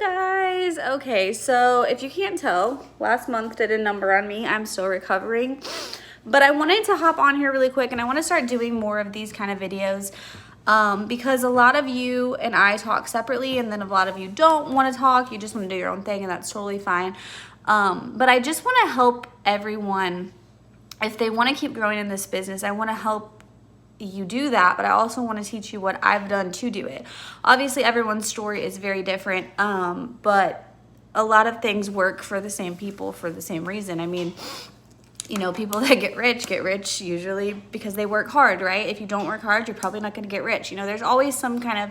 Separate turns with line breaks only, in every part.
Guys, okay, so if you can't tell, last month did a number on me. I'm still recovering, but I wanted to hop on here really quick and I want to start doing more of these kind of videos because a lot of you and I talk separately, and then a lot of you don't want to talk. You just want to do your own thing, and that's totally fine. But I just want to help everyone. If they want to keep growing in this business, I want to help you do that, but I also want to teach you what I've done to do it. Obviously, everyone's story is very different, but a lot of things work for the same people for the same reason. I mean, you know, people that get rich usually because they work hard, right? If you don't work hard, you're probably not going to get rich. You know, there's always some kind of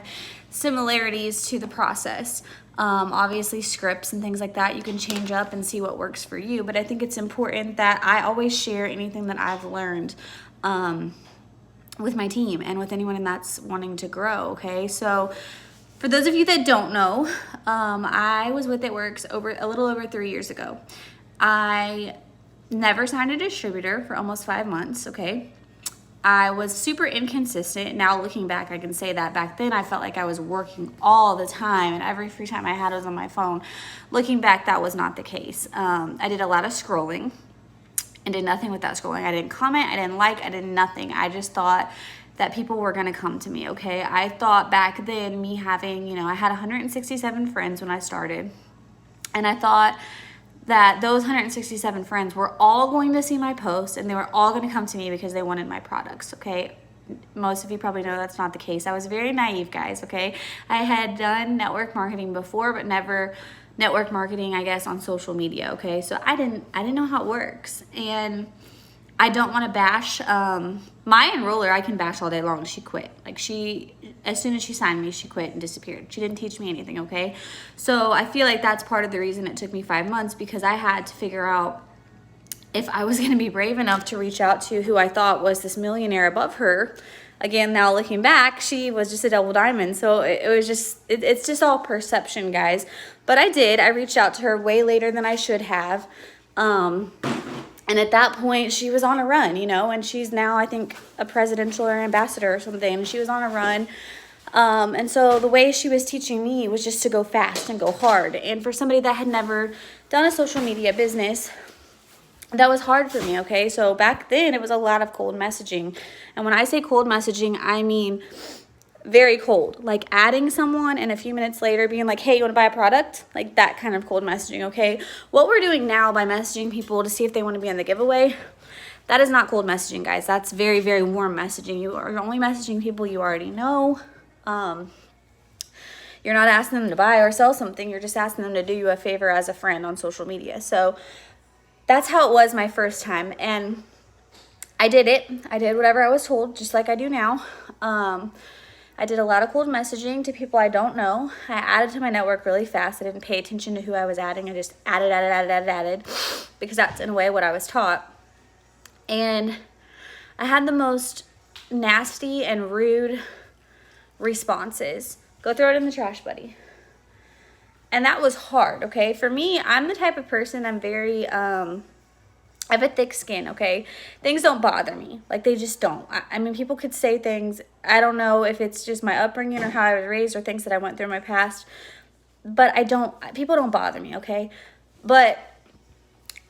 similarities to the process. Obviously, scripts and things like that, you can change up and see what works for you, but I think it's important that I always share anything that I've learned with my team and with anyone that's wanting to grow, okay? So for those of you that don't know, I was with It Works a little over 3 years ago. I never signed a distributor for almost 5 months, okay? I was super inconsistent. Now looking back, I can say that. Back then, I felt like I was working all the time and every free time I had was on my phone. Looking back, that was not the case. I did a lot of scrolling and did nothing with that scrolling. I didn't comment, I didn't like, I did nothing. I just thought that people were gonna come to me, okay? I thought back then, me having, you know, I had 167 friends when I started, and I thought that those 167 friends were all going to see my post and they were all gonna come to me because they wanted my products, okay? Most of you probably know that's not the case. I was very naive, guys, okay? I had done network marketing before, but never network marketing, I guess, on social media, okay? So I didn't know how it works. And I don't want to bash my enroller. I can bash all day long. She quit. Like, as soon as she signed me, she quit and disappeared. She didn't teach me anything, okay? So I feel like that's part of the reason it took me 5 months, because I had to figure out if I was going to be brave enough to reach out to who I thought was this millionaire above her. Again, now looking back, she was just a double diamond. So it was just, it's just all perception, guys. But I did. I reached out to her way later than I should have. And at that point, she was on a run, you know, and she's now, I think, a presidential or ambassador or something. And she was on a run. And so the way she was teaching me was just to go fast and go hard. And for somebody that had never done a social media business, that was hard for me, okay? So back then, it was a lot of cold messaging. And when I say cold messaging, I mean very cold. Like adding someone and a few minutes later being like, hey, you want to buy a product? Like that kind of cold messaging, okay? What we're doing now by messaging people to see if they want to be in the giveaway, that is not cold messaging, guys. That's very, very warm messaging. You're only messaging people you already know. You're not asking them to buy or sell something. You're just asking them to do you a favor as a friend on social media. So that's how it was my first time, and I did it. I did whatever I was told, just like I do now. I did a lot of cold messaging to people I don't know. I added to my network really fast. I didn't pay attention to who I was adding. I just added, because that's in a way what I was taught. And I had the most nasty and rude responses. Go throw it in the trash, buddy. And that was hard, okay? For me, I'm the type of person, I'm very, I have a thick skin, okay? Things don't bother me. Like, they just don't. I mean, people could say things. I don't know if it's just my upbringing or how I was raised or things that I went through in my past. But people don't bother me, okay? But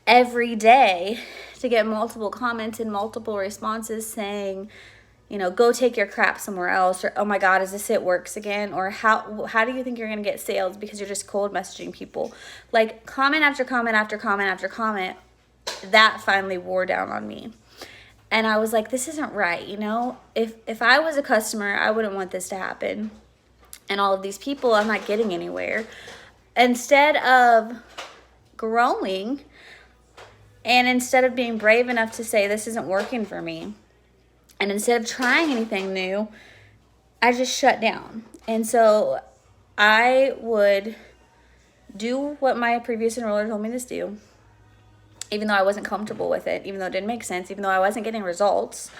every day to get multiple comments and multiple responses saying, you know, go take your crap somewhere else, or, oh my God, is this It Works again? Or how do you think you're going to get sales because you're just cold messaging people? Like, comment after comment after comment after comment, that finally wore down on me. And I was like, this isn't right, you know? If I was a customer, I wouldn't want this to happen. And all of these people, I'm not getting anywhere. Instead of growing, and instead of being brave enough to say, this isn't working for me, and instead of trying anything new, I just shut down. And so I would do what my previous enroller told me to do, even though I wasn't comfortable with it, even though it didn't make sense, even though I wasn't getting results,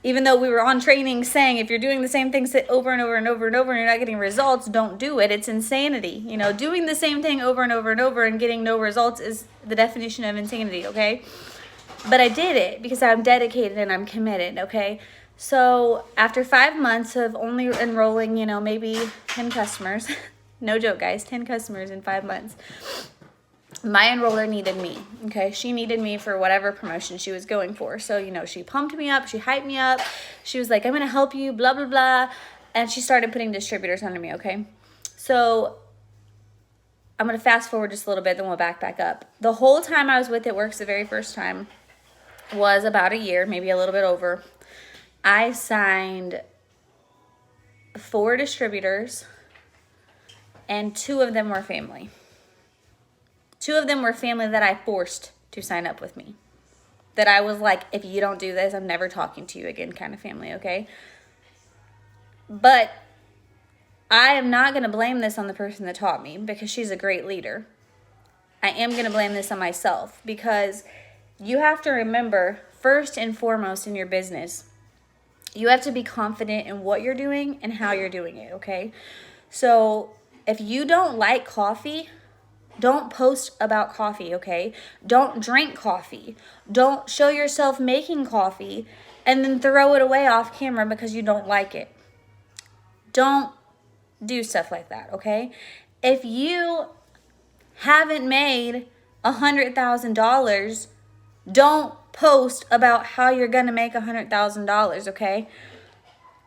even though we were on training saying if you're doing the same things over and over and over and over and you're not getting results, don't do it. It's insanity. You know, doing the same thing over and over and over and getting no results is the definition of insanity, okay? But I did it because I'm dedicated and I'm committed, okay? So after 5 months of only enrolling, you know, maybe 10 customers, No joke, guys. 10 customers in 5 months. My enroller needed me, okay? She needed me for whatever promotion she was going for. So, you know, she pumped me up. She hyped me up. She was like, I'm going to help you, blah, blah, blah. And she started putting distributors under me, okay? So I'm going to fast forward just a little bit, then we'll back up. The whole time I was with It Works, the very first time, was about a year, maybe a little bit over. I signed 4 distributors, and 2 of them were family. 2 of them were family that I forced to sign up with me. That I was like, if you don't do this, I'm never talking to you again kind of family, okay? But I am not going to blame this on the person that taught me because she's a great leader. I am going to blame this on myself because you have to remember, first and foremost in your business, you have to be confident in what you're doing and how you're doing it, okay? So if you don't like coffee, don't post about coffee, okay? Don't drink coffee. Don't show yourself making coffee and then throw it away off camera because you don't like it. Don't do stuff like that, okay? If you haven't made $100,000, don't post about how you're gonna make $100,000, okay?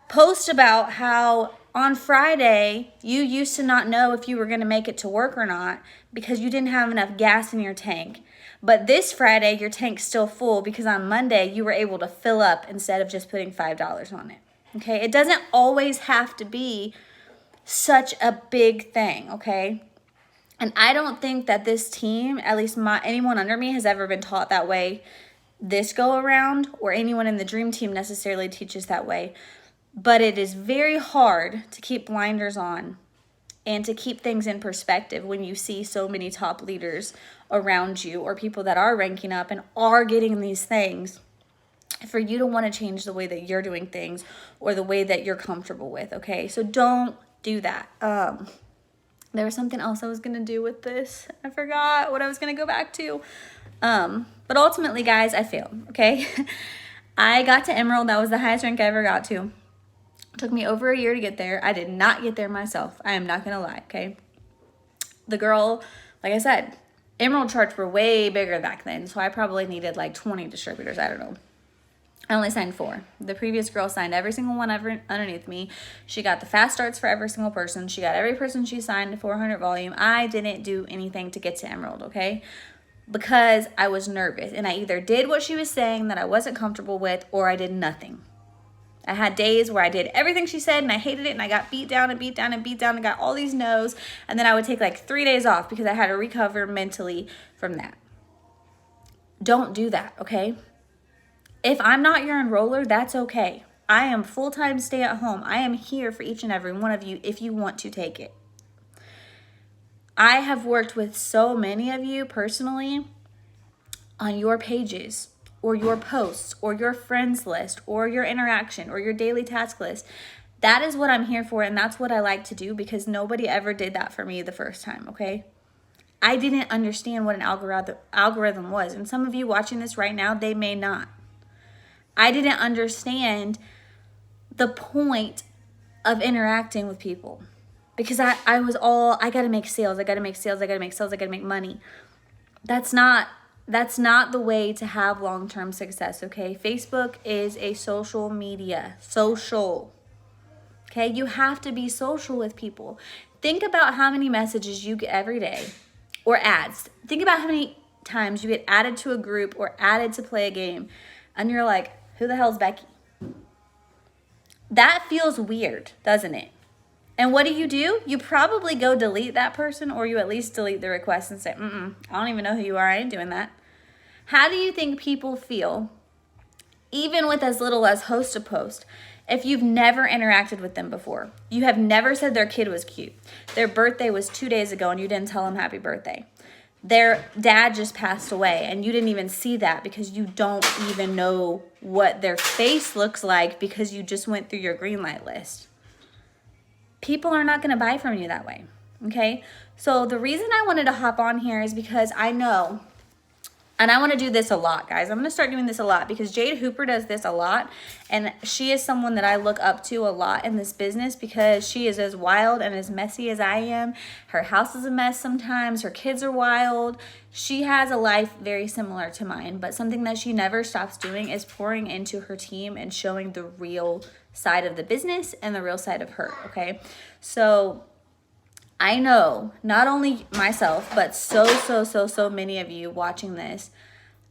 Post about how on Friday you used to not know if you were gonna make it to work or not because you didn't have enough gas in your tank. But this Friday your tank's still full because on Monday you were able to fill up instead of just putting $5 on it, okay? It doesn't always have to be such a big thing, okay? And I don't think that this team, at least anyone under me, has ever been taught that way this go around, or anyone in the dream team necessarily teaches that way. But it is very hard to keep blinders on and to keep things in perspective when you see so many top leaders around you or people that are ranking up and are getting these things, for you to want to change the way that you're doing things or the way that you're comfortable with, okay? So don't do that. There was something else I was going to do with this. I forgot what I was going to go back to. But ultimately, guys, I failed, okay? I got to Emerald. That was the highest rank I ever got to. It took me over a year to get there. I did not get there myself. I am not going to lie, okay? The girl, like I said, Emerald charts were way bigger back then, so I probably needed like 20 distributors. I don't know. I only signed 4. The previous girl signed every single one underneath me. She got the fast starts for every single person. She got every person she signed to 400 volume. I didn't do anything to get to Emerald, okay? Because I was nervous. And I either did what she was saying that I wasn't comfortable with, or I did nothing. I had days where I did everything she said and I hated it and I got beat down and beat down and beat down and got all these no's. And then I would take like 3 days off because I had to recover mentally from that. Don't do that, okay? If I'm not your enroller, that's okay. I am full-time stay at home. I am here for each and every one of you if you want to take it. I have worked with so many of you personally on your pages or your posts or your friends list or your interaction or your daily task list. That is what I'm here for, and that's what I like to do because nobody ever did that for me the first time, okay? I didn't understand what an algorithm was, and some of you watching this right now, they may not. I didn't understand the point of interacting with people because I was all, I got to make sales. I got to make sales. I got to make sales. I got to make money. That's not the way to have long-term success, okay? Facebook is a social media, social. Okay, you have to be social with people. Think about how many messages you get every day or ads. Think about how many times you get added to a group or added to play a game and you're like, who the hell's Becky? That feels weird, doesn't it? And what do? You probably go delete that person, or you at least delete the request and say, I don't even know who you are. I ain't doing that. How do you think people feel, even with as little as host a post, if you've never interacted with them before? You have never said their kid was cute. Their birthday was 2 days ago and you didn't tell them happy birthday. Their dad just passed away and you didn't even see that because you don't even know what their face looks like because you just went through your green light list. People are not going to buy from you that way, okay? So the reason I wanted to hop on here is because I know And I want to do this a lot, guys. I'm going to start doing this a lot because Jade Hooper does this a lot. And she is someone that I look up to a lot in this business because she is as wild and as messy as I am. Her house is a mess sometimes. Her kids are wild. She has a life very similar to mine. But something that she never stops doing is pouring into her team and showing the real side of the business and the real side of her, okay? So I know not only myself, but so many of you watching this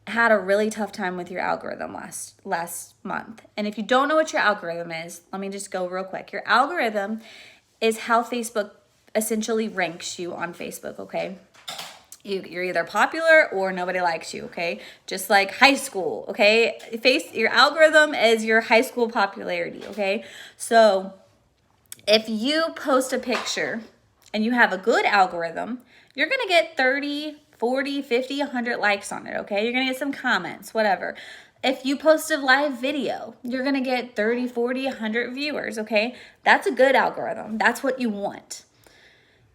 had a really tough time with your algorithm last month. And if you don't know what your algorithm is, let me just go real quick. Your algorithm is how Facebook essentially ranks you on Facebook, okay? You're either popular or nobody likes you, okay? Just like high school, okay? Your algorithm is your high school popularity, okay? So if you post a picture and you have a good algorithm, you're going to get 30, 40, 50, 100 likes on it, okay? You're going to get some comments, whatever. If you post a live video, you're going to get 30, 40, 100 viewers, okay? That's a good algorithm. That's what you want.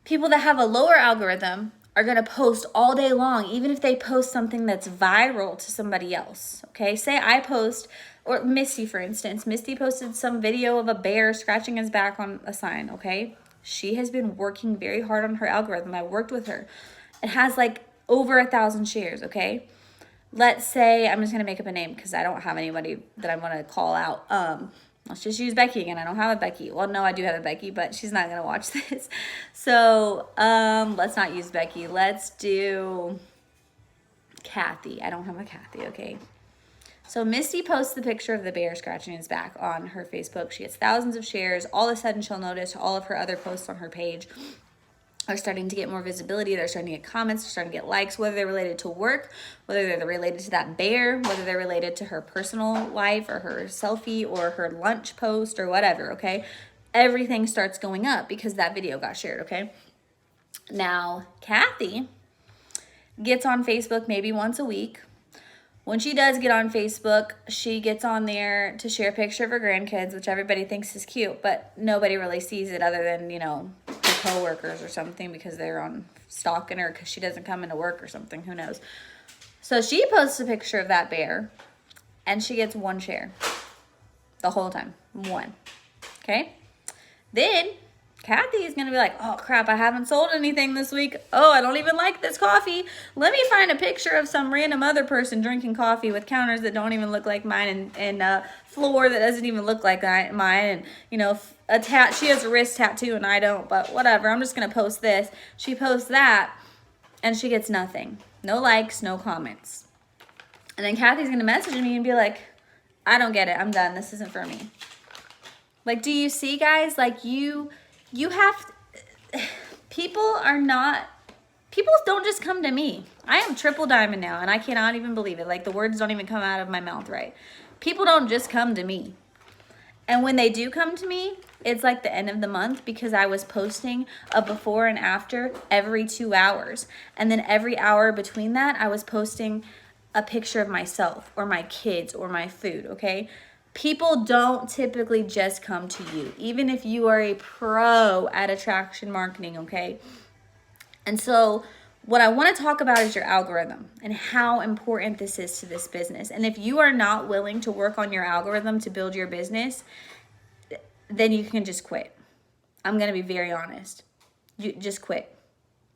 People that have a lower algorithm are going to post all day long, even if they post something that's viral to somebody else, okay? Say I post, or Misty, for instance. Misty posted some video of a bear scratching his back on a sign, okay? She has been working very hard on her algorithm. I worked with her. It has like over 1,000 shares, okay? Let's say, I'm just going to make up a name because I don't have anybody that I want to call out. Let's just use Becky again. I don't have a Becky. Well, no, I do have a Becky, but she's not going to watch this. So let's not use Becky. Let's do Kathy. I don't have a Kathy, okay? So Misty posts the picture of the bear scratching his back on her Facebook. She gets thousands of shares. All of a sudden, she'll notice all of her other posts on her page are starting to get more visibility. They're starting to get comments. They're starting to get likes, whether they're related to work, whether they're related to that bear, whether they're related to her personal life or her selfie or her lunch post or whatever, okay? Everything starts going up because that video got shared, okay? Now, Kathy gets on Facebook maybe once a week. When she does get on Facebook, she gets on there to share a picture of her grandkids, which everybody thinks is cute, but nobody really sees it other than, you know, her coworkers or something because they're on stalking her because she doesn't come into work or something. Who knows? So she posts a picture of that bear, and she gets 1 share the whole time. 1. Okay? Then Kathy is going to be like, oh, crap, I haven't sold anything this week. Oh, I don't even like this coffee. Let me find a picture of some random other person drinking coffee with counters that don't even look like mine and floor that doesn't even look like mine. And, you know, she has a wrist tattoo and I don't, but whatever. I'm just going to post this. She posts that and she gets nothing. No likes, no comments. And then Kathy's going to message me and be like, I don't get it. I'm done. This isn't for me. Like, do you see, guys? Like, you have, people don't just come to me. I am triple diamond now, and I cannot even believe it. Like, the words don't even come out of my mouth right. People don't just come to me. And when they do come to me, it's like the end of the month because I was posting a before and after every 2 hours. And then every hour between that, I was posting a picture of myself or my kids or my food, okay? People don't typically just come to you, even if you are a pro at attraction marketing, okay? And so what I want to talk about is your algorithm and how important this is to this business. And if you are not willing to work on your algorithm to build your business, then you can just quit. I'm going to be very honest. You just quit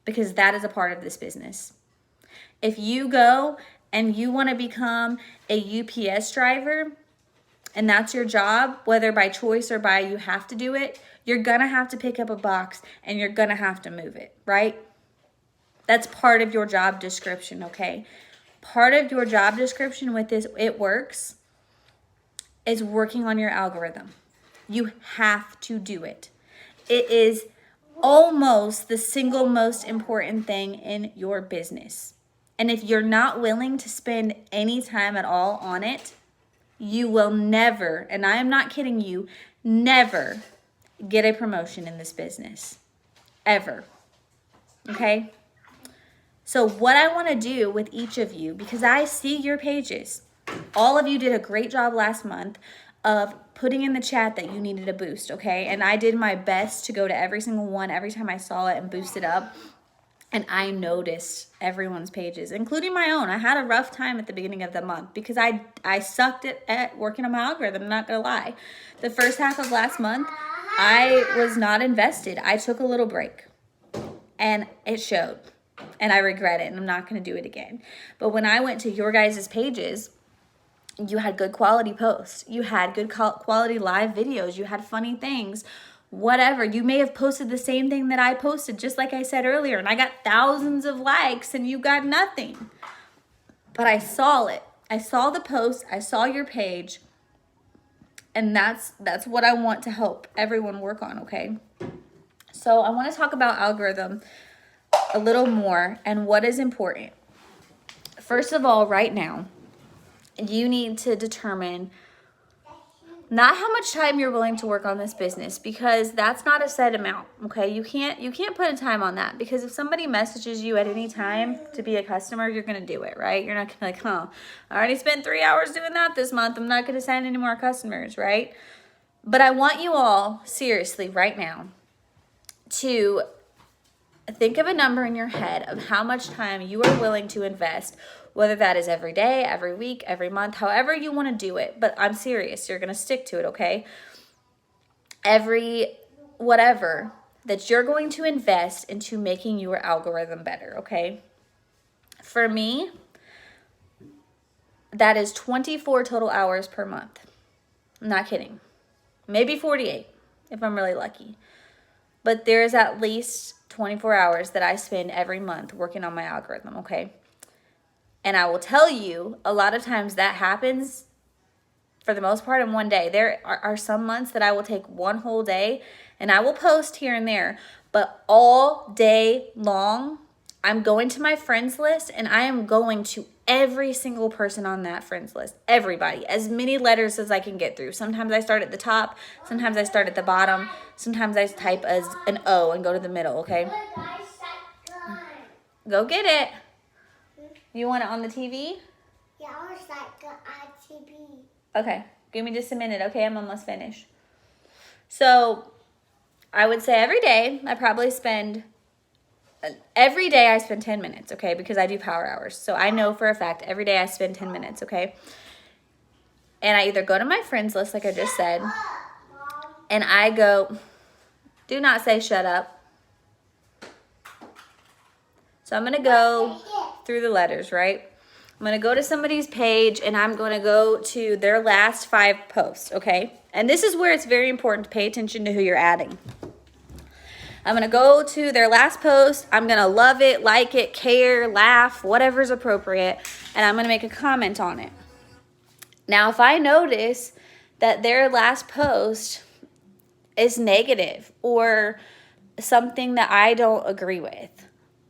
because that is a part of this business. If you go and you want to become a UPS driver, and that's your job, whether by choice or by you have to do it, you're going to have to pick up a box and you're going to have to move it, right? That's part of your job description, okay? Part of your job description with this, it works, is working on your algorithm. You have to do it. It is almost the single most important thing in your business. And if you're not willing to spend any time at all on it, you will never, and I am not kidding you, never get a promotion in this business. Ever. Okay? So what I want to do with each of you, because I see your pages, all of you did a great job last month of putting in the chat that you needed a boost, okay? And I did my best to go to every single one every time I saw it and boost it up. And I noticed everyone's pages, including my own. I had a rough time at the beginning of the month because I sucked at working on my algorithm, I'm not gonna lie. The first half of last month, I was not invested. I took a little break and it showed. And I regret it and I'm not gonna do it again. But when I went to your guys' pages, you had good quality posts. You had good quality live videos. You had funny things. Whatever. You may have posted the same thing that I posted, just like I said earlier, and I got thousands of likes and you got nothing. But I saw it. I saw the post. I saw your page. And that's what I want to help everyone work on, okay? So I want to talk about algorithm a little more and what is important. First of all, right now, you need to determine not how much time you're willing to work on this business, because that's not a set amount, okay? You can't put a time on that, because if somebody messages you at any time to be a customer, you're gonna do it, right? You're not gonna be like, oh, I already spent 3 hours doing that this month. I'm not gonna send any more customers, right? But I want you all, seriously, right now, to think of a number in your head of how much time you are willing to invest, whether that is every day, every week, every month, however you want to do it. But I'm serious, you're going to stick to it, okay? Every whatever that you're going to invest into making your algorithm better, okay? For me, that is 24 total hours per month. I'm not kidding. Maybe 48 if I'm really lucky. But there's at least 24 hours that I spend every month working on my algorithm, okay? And I will tell you, a lot of times that happens for the most part in one day. There are some months that I will take one whole day and I will post here and there, but all day long, I'm going to my friends list and I am going to every single person on that friends list, everybody, as many letters as I can get through. Sometimes I start at the top, sometimes I start at the bottom, sometimes I type as an O and go to the middle, okay? Go get it. You want it on the TV?
Yeah, I was like on TV.
Okay, give me just a minute, okay? I'm almost finished. So I would say every day I spend 10 minutes, okay? Because I do power hours. So I know for a fact every day I spend 10 minutes, okay? And I either go to my friends list, like I just said, and I go, do not say shut up. So I'm going to go through the letters, right? I'm going to go to somebody's page and I'm going to go to their last 5 posts, okay? And this is where it's very important to pay attention to who you're adding. I'm going to go to their last post. I'm going to love it, like it, care, laugh, whatever's appropriate. And I'm going to make a comment on it. Now, if I notice that their last post is negative or something that I don't agree with,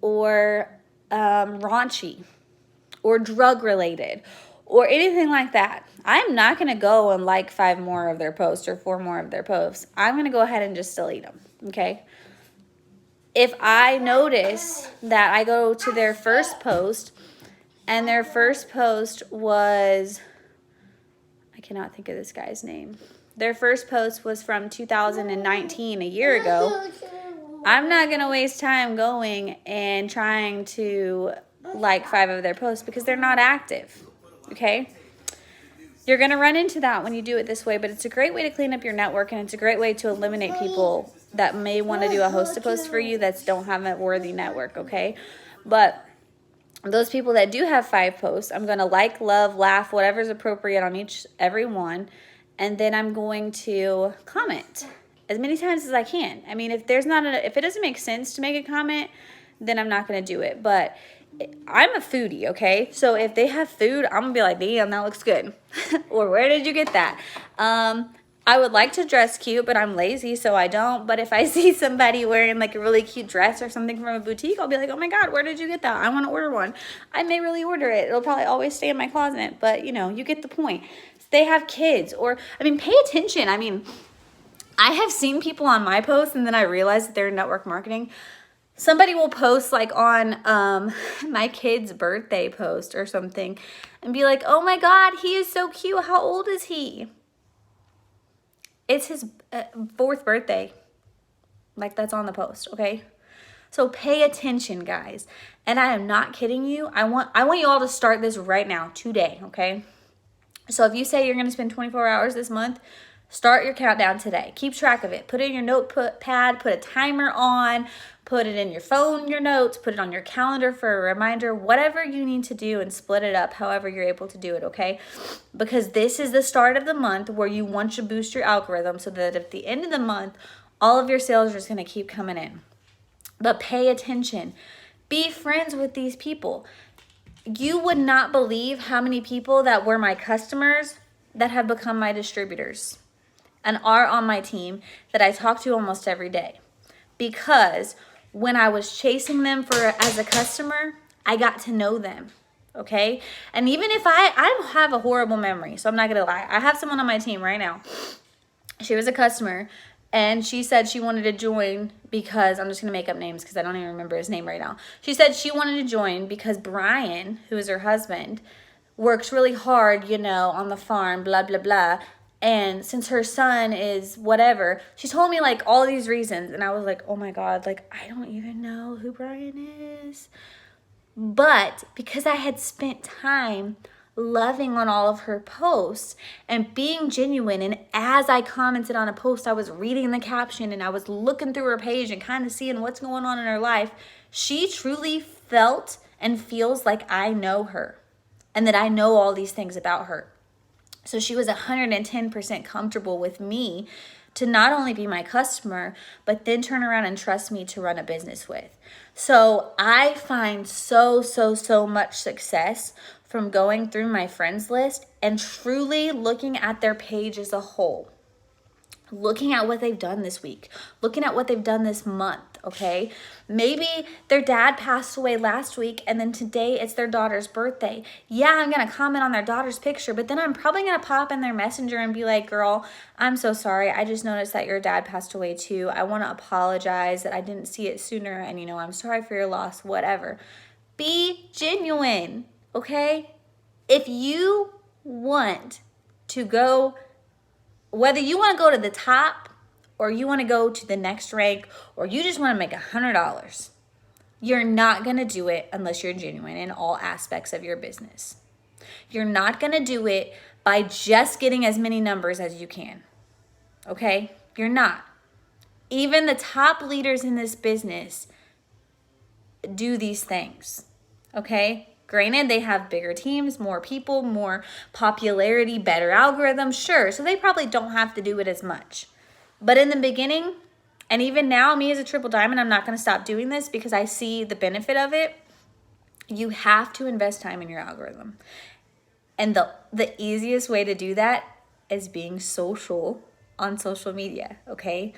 or raunchy, or drug related, or anything like that, I'm not going to go and like 5 more of their posts or 4 more of their posts. I'm going to go ahead and just delete them, okay? If I notice that I go to their first post and their first post was, I cannot think of this guy's name. Their first post was from 2019, a year ago. I'm not going to waste time going and trying to like 5 of their posts because they're not active, okay? You're going to run into that when you do it this way, but it's a great way to clean up your network, and it's a great way to eliminate people that may want to do a host to post for you that don't have a worthy network, okay? But those people that do have 5 posts, I'm going to like, love, laugh, whatever's appropriate on every one, and then I'm going to comment as many times as I can. I mean, if it doesn't make sense to make a comment, then I'm not going to do it. But I'm a foodie, okay? So if they have food, I'm going to be like, damn, that looks good. Or where did you get that? I would like to dress cute, but I'm lazy, so I don't. But if I see somebody wearing like a really cute dress or something from a boutique, I'll be like, oh my God, where did you get that? I want to order one. I may really order it. It'll probably always stay in my closet, but you know, you get the point. They have kids, or, I mean, pay attention. I mean, I have seen people on my posts and then I realize that they're network marketing. Somebody will post like on my kid's birthday post or something and be like, oh my God, he is so cute. How old is he? It's his 4th birthday. Like, that's on the post, okay? So pay attention, guys. And I am not kidding you. I want you all to start this right now, today, okay? So if you say you're going to spend 24 hours this month, start your countdown today. Keep track of it. Put it in your notepad, put a timer on, put it in your phone, your notes, put it on your calendar for a reminder, whatever you need to do, and split it up however you're able to do it, okay? Because this is the start of the month where you want to boost your algorithm so that at the end of the month, all of your sales are just going to keep coming in. But pay attention. Be friends with these people. You would not believe how many people that were my customers that have become my distributors and are on my team that I talk to almost every day. Because when I was chasing them as a customer, I got to know them, okay? And even if I have a horrible memory, so I'm not gonna lie. I have someone on my team right now. She was a customer, and she said she wanted to join because, I'm just going to make up names because I don't even remember his name right now. She said she wanted to join because Brian, who is her husband, works really hard, on the farm, blah, blah, blah. And since her son is whatever, she told me like all these reasons. And I was like, oh my God, like I don't even know who Brian is. But because I had spent time loving on all of her posts and being genuine, and as I commented on a post, I was reading the caption and I was looking through her page and kind of seeing what's going on in her life, she truly felt and feels like I know her and that I know all these things about her. So she was 110% comfortable with me to not only be my customer, but then turn around and trust me to run a business with. So I find so much success from going through my friends list and truly looking at their page as a whole. Looking at what they've done this week, looking at what they've done this month, okay? Maybe their dad passed away last week and then today it's their daughter's birthday. Yeah, I'm gonna comment on their daughter's picture, but then I'm probably gonna pop in their messenger and be like, girl, I'm so sorry. I just noticed that your dad passed away too. I wanna apologize that I didn't see it sooner and I'm sorry for your loss, whatever. Be genuine, okay? If you want to go, whether you want to go to the top or you want to go to the next rank or you just want to make $100, you're not going to do it unless you're genuine in all aspects of your business. You're not going to do it by just getting as many numbers as you can. Okay? You're not. Even the top leaders in this business do these things. Okay? Granted, they have bigger teams, more people, more popularity, better algorithms, sure. So they probably don't have to do it as much. But in the beginning, and even now, me as a triple diamond, I'm not going to stop doing this because I see the benefit of it. You have to invest time in your algorithm. And the easiest way to do that is being social on social media, okay?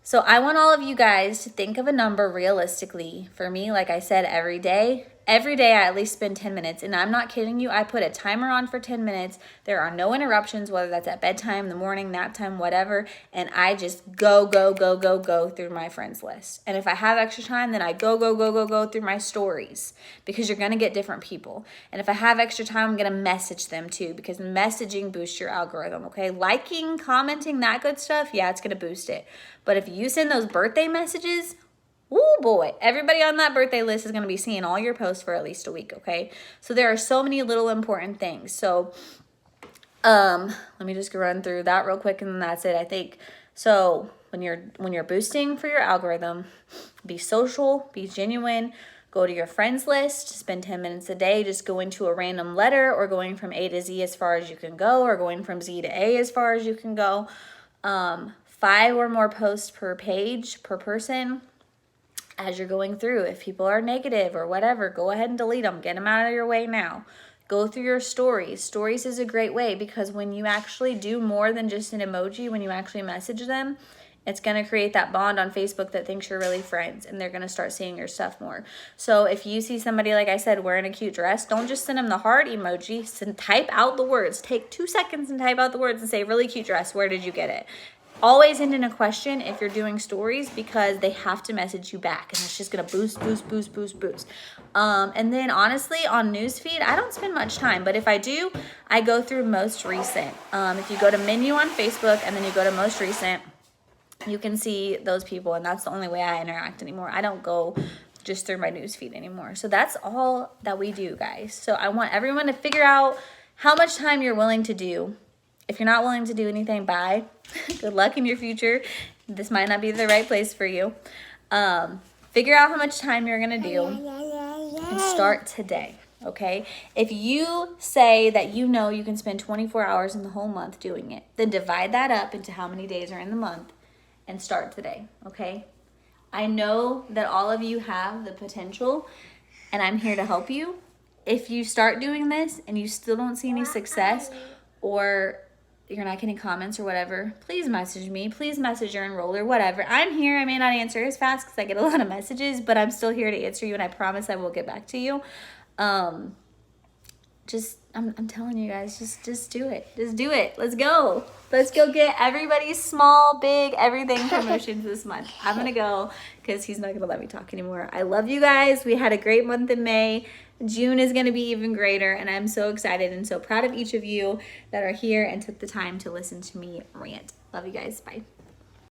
So I want all of you guys to think of a number realistically. For me, like I said, every day I at least spend 10 minutes. And I'm not kidding you. I put a timer on for 10 minutes. There are no interruptions, whether that's at bedtime, the morning, nap time, whatever. And I just go through my friends list. And if I have extra time, then I go through my stories because you're going to get different people. And if I have extra time, I'm going to message them too because messaging boosts your algorithm, okay? Liking, commenting, that good stuff, yeah, it's going to boost it. But if you send those birthday messages, oh boy, everybody on that birthday list is going to be seeing all your posts for at least a week, okay? So there are so many little important things. So let me just run through that real quick and then that's it, I think. So when you're boosting for your algorithm, be social, be genuine, go to your friends list, spend 10 minutes a day, just going to a random letter or going from A to Z as far as you can go or going from Z to A as far as you can go. 5 or more posts per page, per person. As you're going through, if people are negative or whatever, go ahead and delete them. Get them out of your way now. Go through your stories. Stories is a great way because when you actually do more than just an emoji, when you actually message them, it's going to create that bond on Facebook that thinks you're really friends and they're going to start seeing your stuff more. So if you see somebody, like I said, wearing a cute dress, don't just send them the heart emoji. Type out the words. Take 2 seconds and type out the words and say, really cute dress. Where did you get it? Always end in a question if you're doing stories because they have to message you back and it's just going to boost. And then honestly on newsfeed, I don't spend much time, but if I do, I go through most recent. If you go to menu on Facebook and then you go to most recent, you can see those people, and that's the only way I interact anymore. I don't go just through my newsfeed anymore. So that's all that we do, guys. So I want everyone to figure out how much time you're willing to do. If you're not willing to do anything, bye. Good luck in your future. This might not be the right place for you. Figure out how much time you're gonna do and start today, okay? If you say that you know you can spend 24 hours in the whole month doing it, then divide that up into how many days are in the month and start today, okay? I know that all of you have the potential, and I'm here to help you. If you start doing this and you still don't see any success, or you're not getting comments or whatever, please message me. Please message your enroller, whatever. I'm here. I may not answer as fast because I get a lot of messages, but I'm still here to answer you, and I promise I will get back to you. I'm telling you guys, just do it. Just do it. Let's go. Let's go get everybody's small, big, everything promotions this month. I'm going to go because he's not going to let me talk anymore. I love you guys. We had a great month in May. June is going to be even greater, and I'm so excited and so proud of each of you that are here and took the time to listen to me rant. Love you guys. Bye.